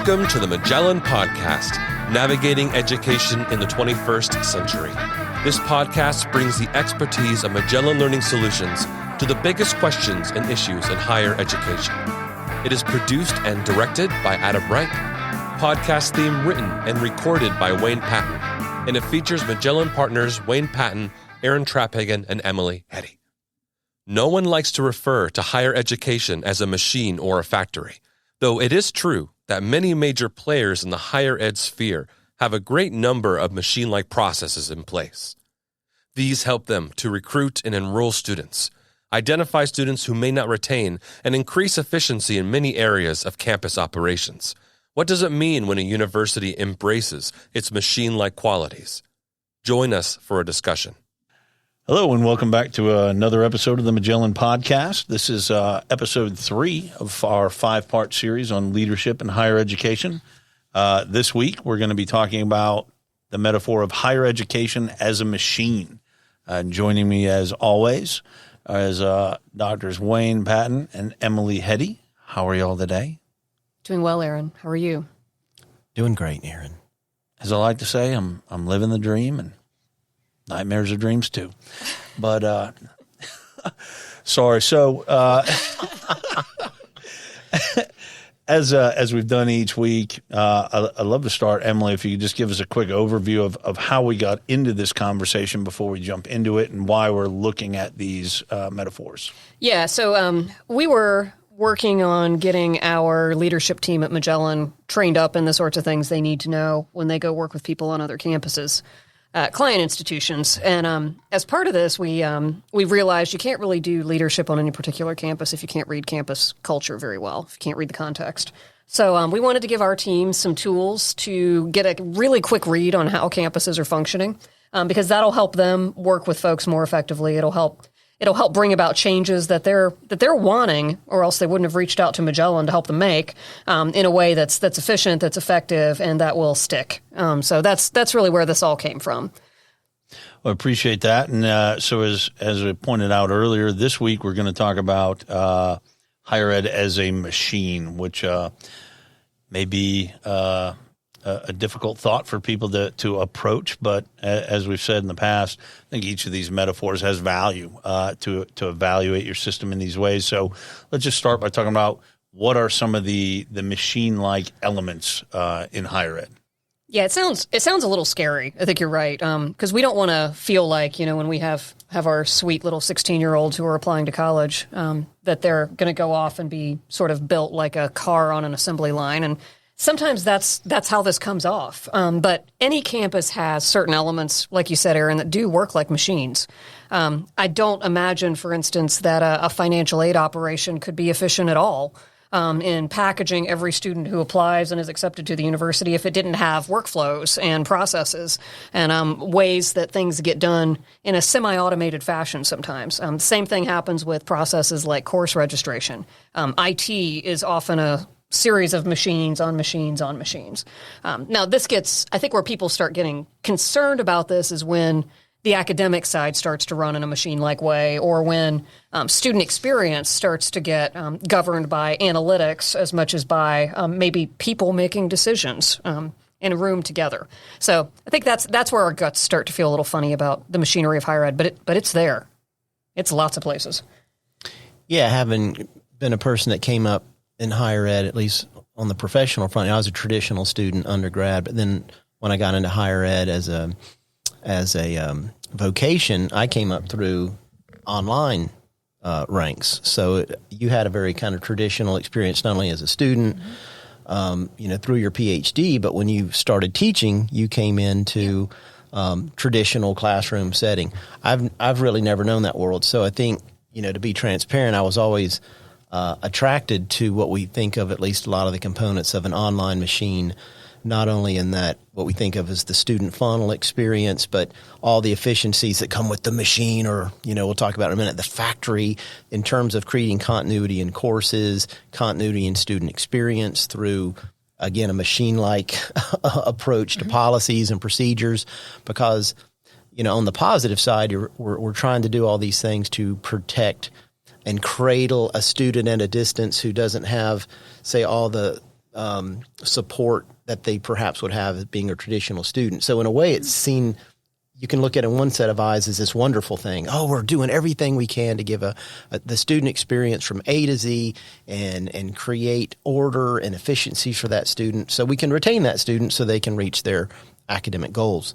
Welcome to the Magellan Podcast, Navigating Education in the 21st Century. This podcast brings the expertise of Magellan Learning Solutions to the biggest questions and issues in higher education. It is produced and directed by Adam Reich, podcast theme written and recorded by Wayne Patton, and it features Magellan partners Wayne Patton, Aaron Traphagen, and Emily Heddy. No one likes to refer to higher education as a machine or a factory, though it is true that many major players in the higher ed sphere have a great number of machine-like processes in place. These help them to recruit and enroll students, identify students who may not retain, and increase efficiency in many areas of campus operations. What does it mean when a university embraces its machine-like qualities? Join us for a discussion. Hello, and welcome back to another episode of the Magellan Podcast. This is episode 3 of our 5-part series on leadership in higher education. This week, we're going to be talking about the metaphor of higher education as a machine. Joining me, as always, is Drs. Wayne Patton and Emily Heddy. How are you all today? Doing well, Aaron. How are you? Doing great, Aaron. As I like to say, I'm living the dream, and nightmares are dreams too. But sorry. So as we've done each week, I'd love to start, Emily, if you could just give us a quick overview of how we got into this conversation before we jump into it and why we're looking at these metaphors. Yeah, so we were working on getting our leadership team at Magellan trained up in the sorts of things they need to know when they go work with people on other campuses. Client institutions. And as part of this, we realized you can't really do leadership on any particular campus if you can't read campus culture very well, if you can't read the context. So we wanted to give our team some tools to get a really quick read on how campuses are functioning, because that'll help them work with folks more effectively. It'll help bring about changes that they're wanting, or else they wouldn't have reached out to Magellan to help them make, in a way that's efficient, that's effective, and that will stick. So that's really where this all came from. Well, I appreciate that. And so as I pointed out earlier, this week we're going to talk about higher ed as a machine, which may be a difficult thought for people to approach, but as we've said in the past, I think each of these metaphors has value to evaluate your system in these ways. So let's just start by talking about what are some of the machine-like elements in higher ed. Yeah, it sounds a little scary. I think you're right, because we don't want to feel like, when we have our sweet little 16-year-olds who are applying to college, that they're going to go off and be sort of built like a car on an assembly line. And sometimes that's how this comes off. But any campus has certain elements, like you said, Aaron, that do work like machines. I don't imagine, for instance, that a financial aid operation could be efficient at all in packaging every student who applies and is accepted to the university if it didn't have workflows and processes and ways that things get done in a semi-automated fashion sometimes. Same thing happens with processes like course registration. IT is often a series of machines on machines on machines. Now, this gets, I think, where people start getting concerned about this is when the academic side starts to run in a machine-like way, or when student experience starts to get governed by analytics as much as by maybe people making decisions in a room together. So I think that's where our guts start to feel a little funny about the machinery of higher ed, but it's there. It's lots of places. Yeah, having been a person that came up in higher ed, at least on the professional front, I was a traditional student undergrad, but then when I got into higher ed as a vocation, I came up through online ranks. So you had a very kind of traditional experience, not only as a student, through your PhD, but when you started teaching, you came into traditional classroom setting. I've really never known that world. So I think, to be transparent, I was always attracted to what we think of, at least a lot of the components of an online machine, not only in that what we think of as the student funnel experience, but all the efficiencies that come with the machine, or, we'll talk about in a minute, the factory, in terms of creating continuity in courses, continuity in student experience through, again, a machine-like approach to policies and procedures. Because, on the positive side, we're trying to do all these things to protect and cradle a student at a distance who doesn't have, say, all the support that they perhaps would have as being a traditional student. So in a way, it's seen. You can look at it in one set of eyes as this wonderful thing. Oh, we're doing everything we can to give the student experience from A to Z and create order and efficiency for that student so we can retain that student so they can reach their academic goals.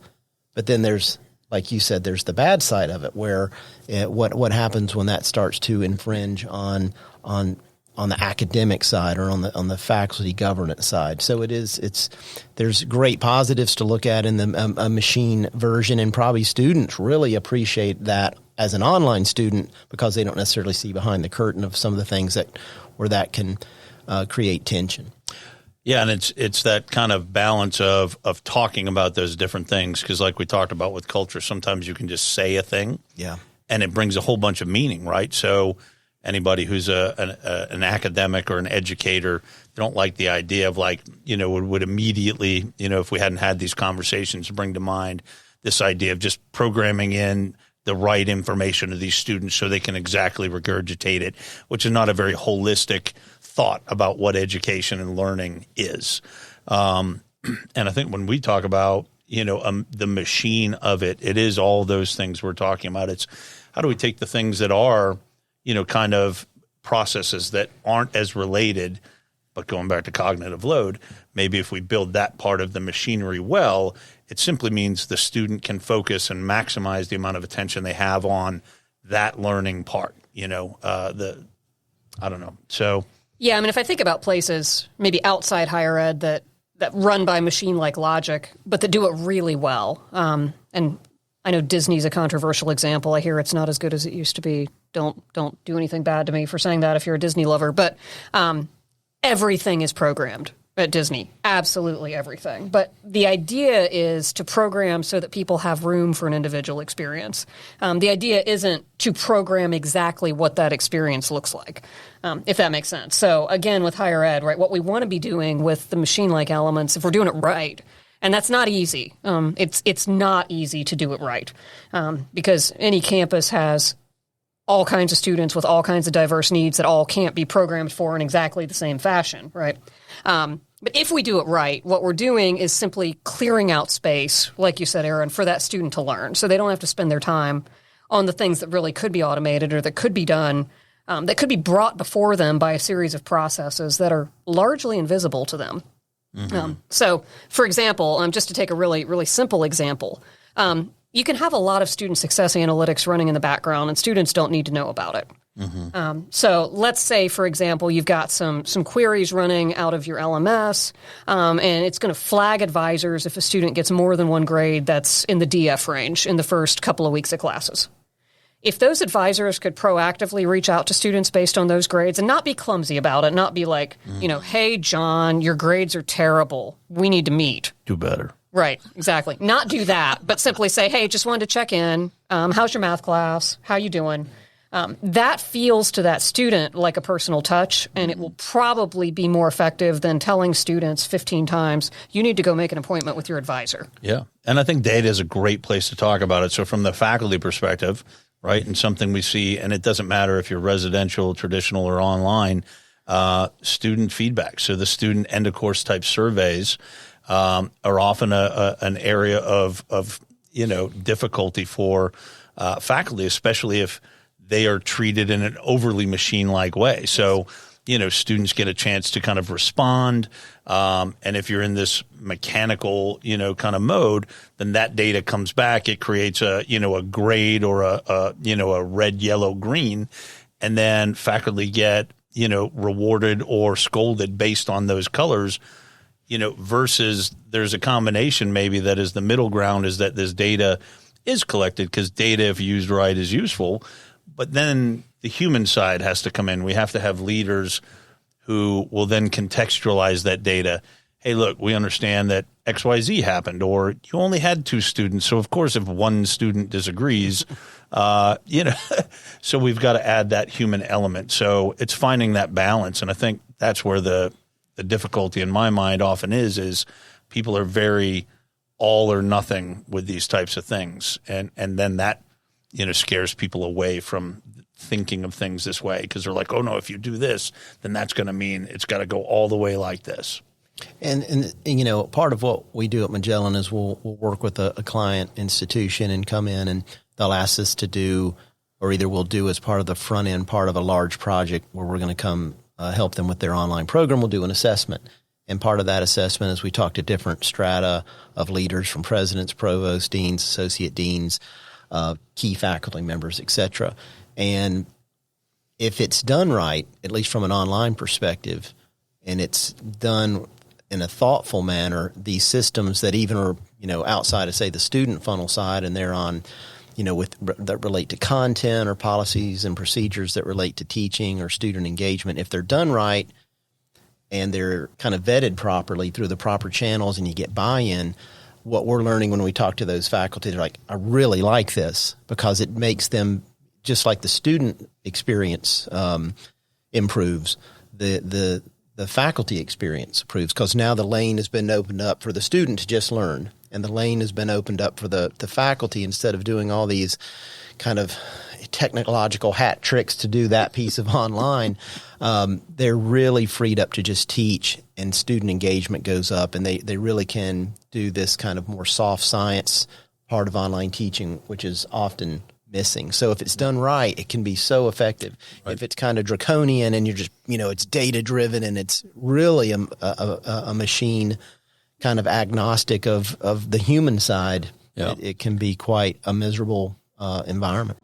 But then there's, like you said, there's the bad side of it where what happens when that starts to infringe on the academic side or on the faculty governance side. So there's great positives to look at in the a machine version, and probably students really appreciate that as an online student because they don't necessarily see behind the curtain of some of the things where that can create tension. Yeah, and it's that kind of balance of talking about those different things, because like we talked about with culture, sometimes you can just say a thing, and it brings a whole bunch of meaning, right? So anybody who's an academic or an educator, they don't like the idea of would immediately, if we hadn't had these conversations, bring to mind this idea of just programming in the right information to these students so they can exactly regurgitate it, which is not a very holistic thought about what education and learning is. And I think when we talk about, the machine of it, it is all those things we're talking about. It's how do we take the things that are, kind of processes that aren't as related, but going back to cognitive load, maybe if we build that part of the machinery well, it simply means the student can focus and maximize the amount of attention they have on that learning part, I don't know. So. Yeah, I mean, if I think about places maybe outside higher ed that run by machine-like logic, but that do it really well, and I know Disney's a controversial example. I hear it's not as good as it used to be. Don't do anything bad to me for saying that if you're a Disney lover. But everything is programmed at Disney, absolutely everything. But the idea is to program so that people have room for an individual experience. The idea isn't to program exactly what that experience looks like, if that makes sense. So again, with higher ed, right, what we want to be doing with the machine-like elements, if we're doing it right, and that's not easy. It's not easy to do it right because any campus has all kinds of students with all kinds of diverse needs that all can't be programmed for in exactly the same fashion, right? But if we do it right, what we're doing is simply clearing out space, like you said, Aaron, for that student to learn. So they don't have to spend their time on the things that really could be automated or that could be done, that could be brought before them by a series of processes that are largely invisible to them. Mm-hmm. So, for example, just to take a really, really simple example, you can have a lot of student success analytics running in the background, and students don't need to know about it. Mm-hmm. So let's say, for example, you've got some queries running out of your LMS, and it's going to flag advisors if a student gets more than one grade that's in the DF range in the first couple of weeks of classes. If those advisors could proactively reach out to students based on those grades and not be clumsy about it, not be like, hey, John, your grades are terrible. We need to meet. Do better. Right, exactly. Not do that, but simply say, hey, just wanted to check in. How's your math class? How you doing? That feels to that student like a personal touch, and it will probably be more effective than telling students 15 times, you need to go make an appointment with your advisor. Yeah, and I think data is a great place to talk about it. So from the faculty perspective, right, and something we see, and it doesn't matter if you're residential, traditional, or online, student feedback. So the student end-of-course type surveys are often an area of difficulty for faculty, especially if they are treated in an overly machine-like way. So, students get a chance to kind of respond. And if you're in this mechanical, kind of mode, then that data comes back. It creates a grade or a red, yellow, green. And then faculty get, rewarded or scolded based on those colors, versus there's a combination maybe that is the middle ground, is that this data is collected because data, if used right, is useful. But then the human side has to come in. We have to have leaders who will then contextualize that data. Hey, look, we understand that XYZ happened, or you only had 2 students. So, of course, if one student disagrees, so we've got to add that human element. So it's finding that balance. And I think that's where the difficulty in my mind often is people are very all or nothing with these types of things. And then that, scares people away from thinking of things this way, because they're like, oh no, if you do this, then that's going to mean it's got to go all the way like this. And you know, part of what we do at Magellan is we'll work with a client institution and come in and they'll ask us to do, or either we'll do as part of the front end part of a large project where we're going to come help them with their online program. We'll do an assessment. And part of that assessment is we talk to different strata of leaders from presidents, provosts, deans, associate deans, key faculty members, et cetera. And if it's done right, at least from an online perspective, and it's done in a thoughtful manner, these systems that even are, you know, outside of, say, the student funnel side, and they're on, you know, that relate to content or policies and procedures that relate to teaching or student engagement, if they're done right and they're kind of vetted properly through the proper channels and you get buy-in, what we're learning when we talk to those faculty, they're like, I really like this, because it makes them, just like the student experience improves, the faculty experience improves, because now the lane has been opened up for the student to just learn, and the lane has been opened up for the faculty, instead of doing all these kind of technological hat tricks to do that piece of online. They're really freed up to just teach, and student engagement goes up, and they really can do this kind of more soft science part of online teaching, which is often missing. So if it's done right, it can be so effective. Right. If it's kind of draconian and you're just, you know, it's data driven and it's really a machine kind of agnostic of the human side, yeah, it can be quite a miserable environment.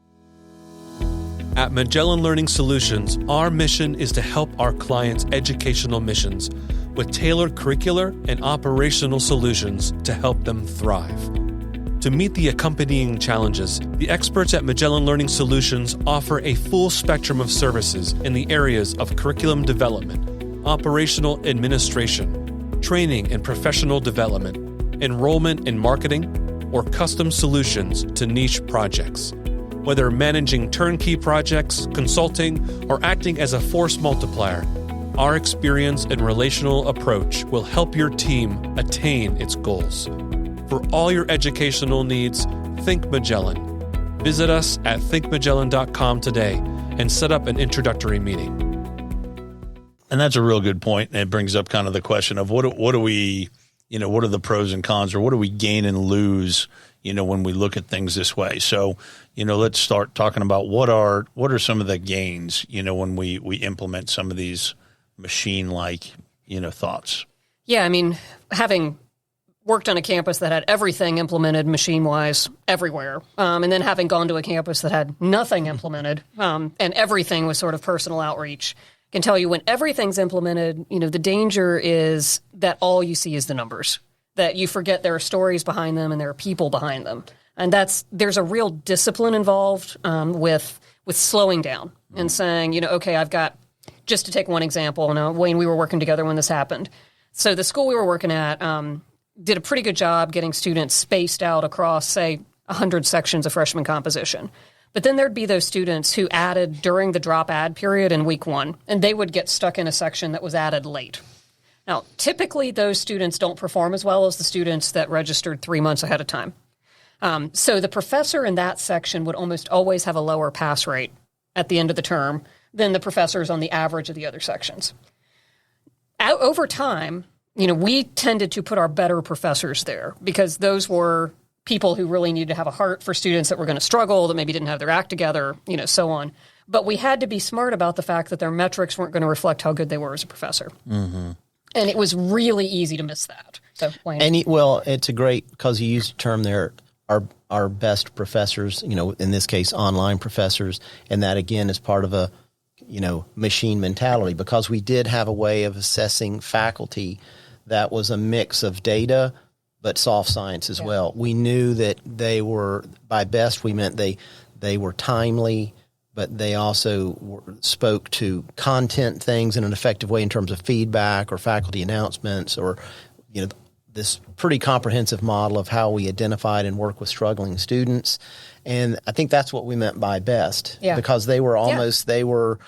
At Magellan Learning Solutions, our mission is to help our clients' educational missions with tailored curricular and operational solutions to help them thrive. To meet the accompanying challenges, the experts at Magellan Learning Solutions offer a full spectrum of services in the areas of curriculum development, operational administration, training and professional development, enrollment and marketing, or custom solutions to niche projects. Whether managing turnkey projects, consulting, or acting as a force multiplier, our experience and relational approach will help your team attain its goals. For all your educational needs, think Magellan. Visit us at thinkmagellan.com today and set up an introductory meeting. And that's a real good point. And it brings up kind of the question of what do we, you know, what are the pros and cons, or what do we gain and lose, you know, when we look at things this way? So, you know, let's start talking about what are some of the gains, you know, when we implement some of these machine-like, you know, thoughts. Yeah, I mean, having worked on a campus that had everything implemented machine-wise everywhere, and then having gone to a campus that had nothing implemented, and everything was sort of personal outreach, can tell you when everything's implemented, you know, the danger is that all you see is the numbers, that you forget there are stories behind them and there are people behind them. And there's a real discipline involved with slowing down and saying, you know, okay, I've got, just to take one example, Wayne, we were working together when this happened. So the school we were working at did a pretty good job getting students spaced out across, say, 100 sections of freshman composition. But then there'd be those students who added during the drop add period in week one, and they would get stuck in a section that was added late. Now, typically those students don't perform as well as the students that registered 3 months ahead of time. So the professor in that section would almost always have a lower pass rate at the end of the term than the professors on the average of the other sections. Over time, you know, we tended to put our better professors there because those were people who really needed to have a heart for students that were going to struggle, that maybe didn't have their act together, you know, so on. But we had to be smart about the fact that their metrics weren't going to reflect how good they were as a professor. Mm-hmm. And it was really easy to miss that. So, Wayne. Well, it's a great, because you used the term there, our best professors, you know, in this case, online professors. And that, again, is part of a, you know, machine mentality, because we did have a way of assessing faculty that was a mix of data, but soft science as well. We knew that they were, by best, we meant they were timely, but they also spoke to content things in an effective way in terms of feedback or faculty announcements, or, you know, this pretty comprehensive model of how we identified and work with struggling students. And I think that's what we meant by best, because they were almost, they were,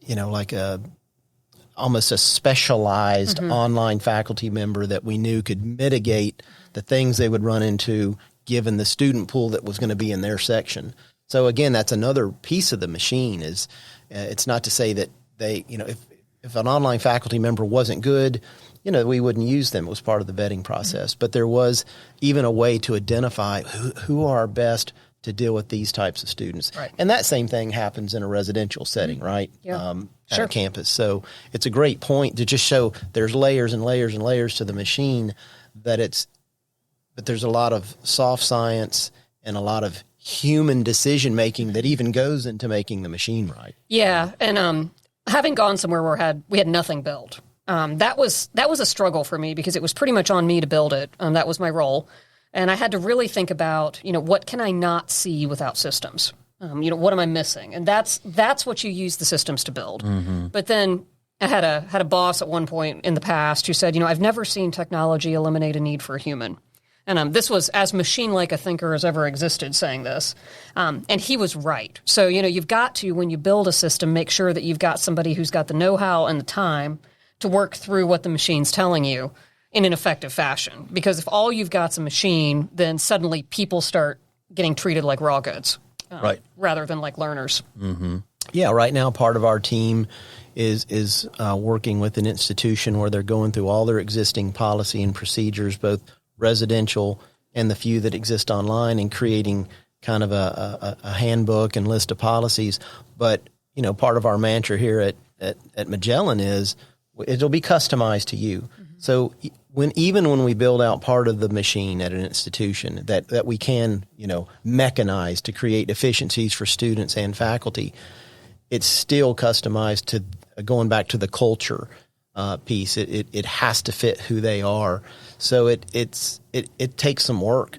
like almost a specialized online faculty member that we knew could mitigate the things they would run into given the student pool that was going to be in their section. So again, that's another piece of the machine. Is it's not to say that they, you know, if an online faculty member wasn't good, we wouldn't use them. It was part of the vetting process. But there was even a way to identify who are best to deal with these types of students. Right. And that same thing happens in a residential setting, right? Yeah. At a campus. So it's a great point to just show there's layers and layers and layers to the machine, but there's a lot of soft science and a lot of human decision making that even goes into making the machine right. Yeah. And having gone somewhere where we had nothing built, that was a struggle for me because it was pretty much on me to build it. That was my role. And I had to really think about, what can I not see without systems? What am I missing? And that's what you use the systems to build. Mm-hmm. But then I had a boss at one point in the past who said, I've never seen technology eliminate a need for a human. And this was as machine-like a thinker as ever existed saying this. And he was right. So, you've got to, when you build a system, make sure that you've got somebody who's got the know-how and the time to work through what the machine's telling you in an effective fashion. Because if all you've got's a machine, then suddenly people start getting treated like raw goods. Right. Rather than like learners. Mm-hmm. Yeah, right now part of our team is working with an institution where they're going through all their existing policy and procedures, both residential and the few that exist online, and creating kind of a handbook and list of policies. But, part of our mantra here at Magellan is it'll be customized to you. Mm-hmm. So even when we build out part of the machine at an institution that we can, mechanize to create efficiencies for students and faculty, it's still customized to going back to the culture piece. It has to fit who they are. So it takes some work,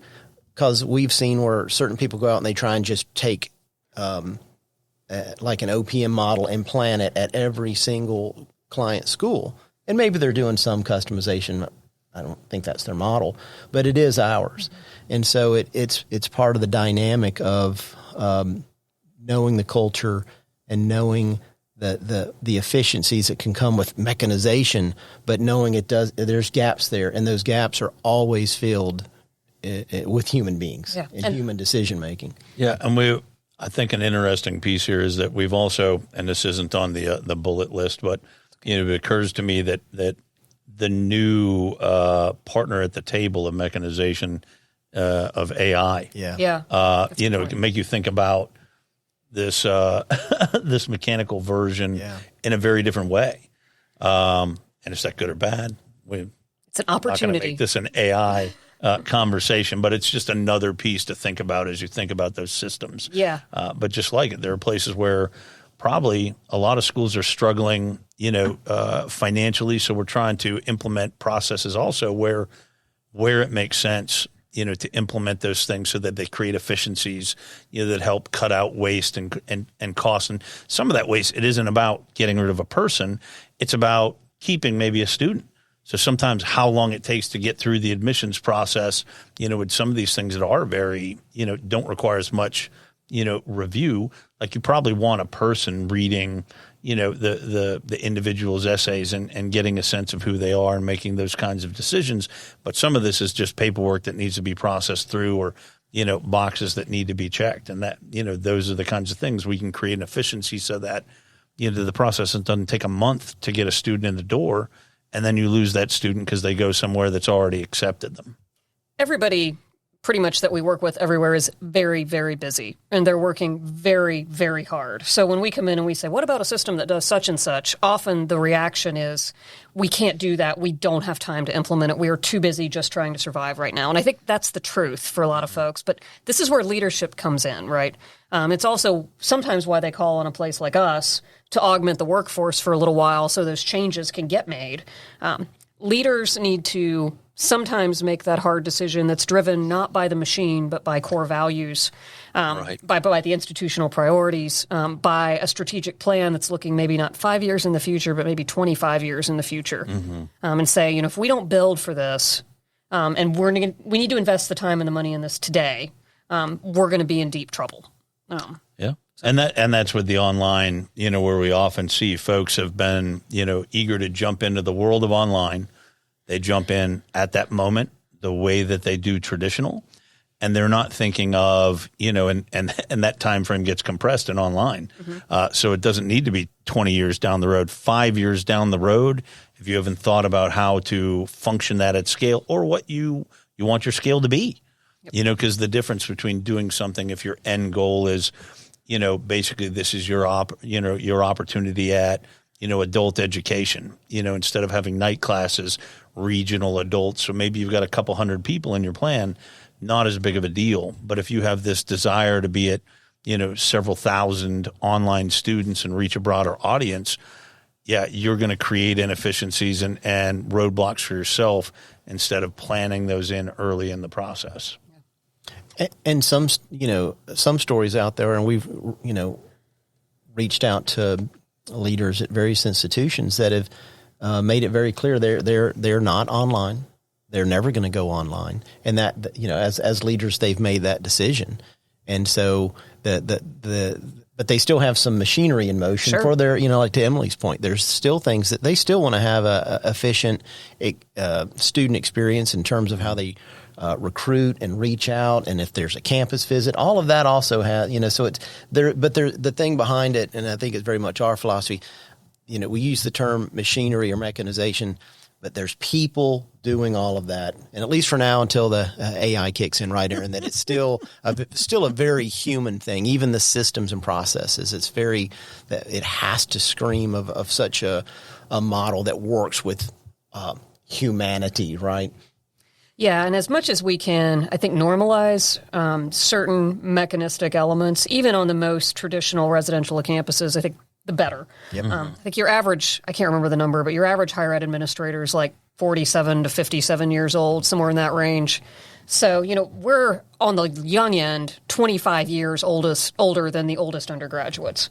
because we've seen where certain people go out and they try and just take like an OPM model and plan it at every single client school. And maybe they're doing some customization. I don't think that's their model, but it is ours. And so it's part of the dynamic of knowing the culture and knowing the efficiencies that can come with mechanization, but knowing there's gaps there, and those gaps are always filled with human beings and human decision making. Yeah, and I think an interesting piece here is that we've also, and this isn't on the bullet list, but it occurs to me that the new partner at the table of mechanization of AI, it can make you think about this this mechanical version in a very different way. And is that good or bad? It's an opportunity. Not going to make this an AI conversation, but it's just another piece to think about as you think about those systems. Yeah. But just like it, there are places where probably a lot of schools are struggling, financially. So we're trying to implement processes also where it makes sense, to implement those things so that they create efficiencies, that help cut out waste and cost. And some of that waste, it isn't about getting rid of a person. It's about keeping maybe a student. So sometimes how long it takes to get through the admissions process, with some of these things that are very, don't require as much, review. Like you probably want a person reading, the individual's essays and getting a sense of who they are and making those kinds of decisions. But some of this is just paperwork that needs to be processed through, or, boxes that need to be checked. And that, those are the kinds of things we can create an efficiency so that, the process doesn't take a month to get a student in the door, and then you lose that student because they go somewhere that's already accepted them. Everybody pretty much that we work with everywhere is very, very busy, and they're working very, very hard. So when we come in and we say, what about a system that does such and such? Often the reaction is, we can't do that. We don't have time to implement it. We are too busy just trying to survive right now. And I think that's the truth for a lot of folks. But this is where leadership comes in, right? It's also sometimes why they call on a place like us to augment the workforce for a little while so those changes can get made. Leaders need to sometimes make that hard decision that's driven not by the machine, but by core values, by the institutional priorities, by a strategic plan that's looking maybe not 5 years in the future, but maybe 25 years in the future. Mm-hmm. And say, if we don't build for this, and we need to invest the time and the money in this today, we're going to be in deep trouble. Yeah. And that's with the online, where we often see folks have been, eager to jump into the world of online. They jump in at that moment, the way that they do traditional. and they're not thinking of, and that time frame gets compressed and online. So it doesn't need to be 20 years down the road, 5 years down the road, if you haven't thought about how to function that at scale or what you want your scale to be. Because the difference between doing something, if your end goal is, basically this is your opportunity at, adult education, instead of having night classes, regional adults. So maybe you've got a couple hundred people in your plan, not as big of a deal. But if you have this desire to be at, several thousand online students and reach a broader audience, you're going to create inefficiencies and roadblocks for yourself instead of planning those in early in the process. And some stories out there, and we've, reached out to leaders at various institutions that have made it very clear they're not online. They're never going to go online. And that, as leaders, they've made that decision. And so but they still have some machinery in motion for their, like to Emily's point, there's still things that they still want to have a efficient student experience in terms of how they recruit and reach out, and if there's a campus visit, all of that also has, so it's there. But the thing behind it, and I think it's very much our philosophy. We use the term machinery or mechanization, but there's people doing all of that, and at least for now, until the AI kicks in right here, and that it's still a very human thing. Even the systems and processes, it has to scream of such a model that works with humanity, right? Yeah, and as much as we can, I think, normalize certain mechanistic elements, even on the most traditional residential campuses, I think the better. Yep. I think your average, I can't remember the number, but your average higher ed administrator is like 47 to 57 years old, somewhere in that range. So, we're on the young end, 25 years older than the oldest undergraduates.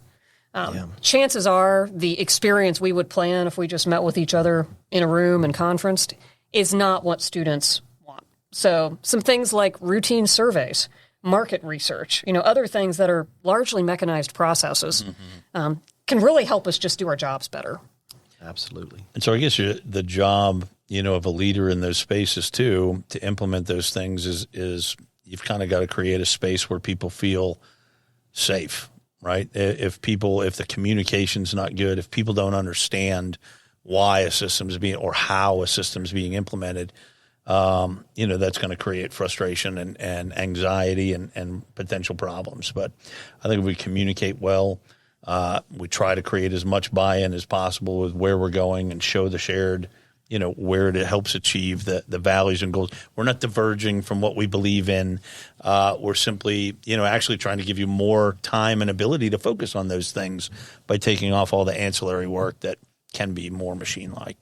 Chances are the experience we would plan if we just met with each other in a room and conferenced is not what students want. So some things like routine surveys, market research, other things that are largely mechanized processes can really help us just do our jobs better. Absolutely. And so I guess the job, of a leader in those spaces too, to implement those things is you've kind of got to create a space where people feel safe, right? If the communication's not good, if people don't understand why a system's being or how a system's being implemented, that's going to create frustration and anxiety and potential problems. But I think if we communicate well, we try to create as much buy-in as possible with where we're going and show the shared, where it helps achieve the values and goals. We're not diverging from what we believe in. We're simply, actually trying to give you more time and ability to focus on those things by taking off all the ancillary work that can be more machine-like.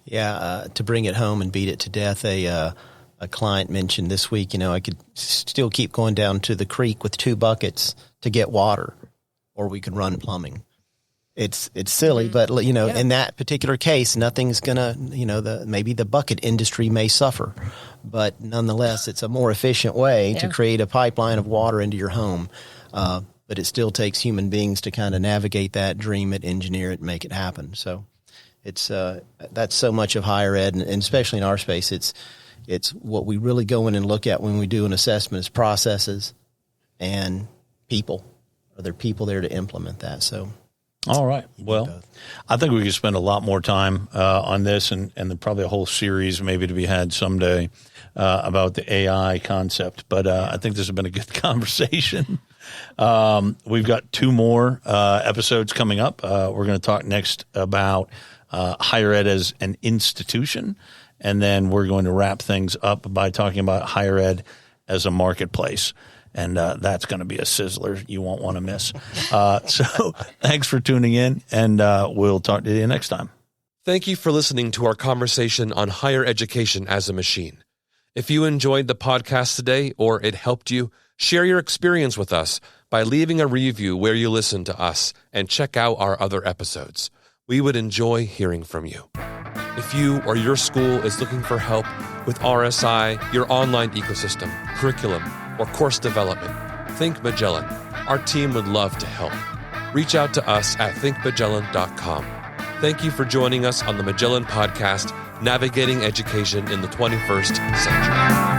Yeah, to bring it home and beat it to death, a client mentioned this week, I could still keep going down to the creek with 2 buckets to get water, or we could run plumbing. It's silly, but in that particular case, nothing's gonna, maybe the bucket industry may suffer, but nonetheless, it's a more efficient way to create a pipeline of water into your home. But it still takes human beings to kind of navigate that, dream it, engineer it, make it happen. So it's that's so much of higher ed, and especially in our space, it's what we really go in and look at when we do an assessment is processes and people. Are there people there to implement that? So. All right. Well, I think we could spend a lot more time on this and probably a whole series maybe to be had someday about the AI concept. But I think this has been a good conversation. We've got 2 more episodes coming up. We're going to talk next about higher ed as an institution. And then we're going to wrap things up by talking about higher ed as a marketplace. And that's going to be a sizzler you won't want to miss. So thanks for tuning in, and we'll talk to you next time. Thank you for listening to our conversation on higher education as a machine. If you enjoyed the podcast today or it helped you, share your experience with us by leaving a review where you listen to us and check out our other episodes. We would enjoy hearing from you. If you or your school is looking for help with RSI, your online ecosystem, curriculum, or course development, think Magellan. Our team would love to help. Reach out to us at thinkmagellan.com. Thank you for joining us on the Magellan Podcast, Navigating Education in the 21st Century.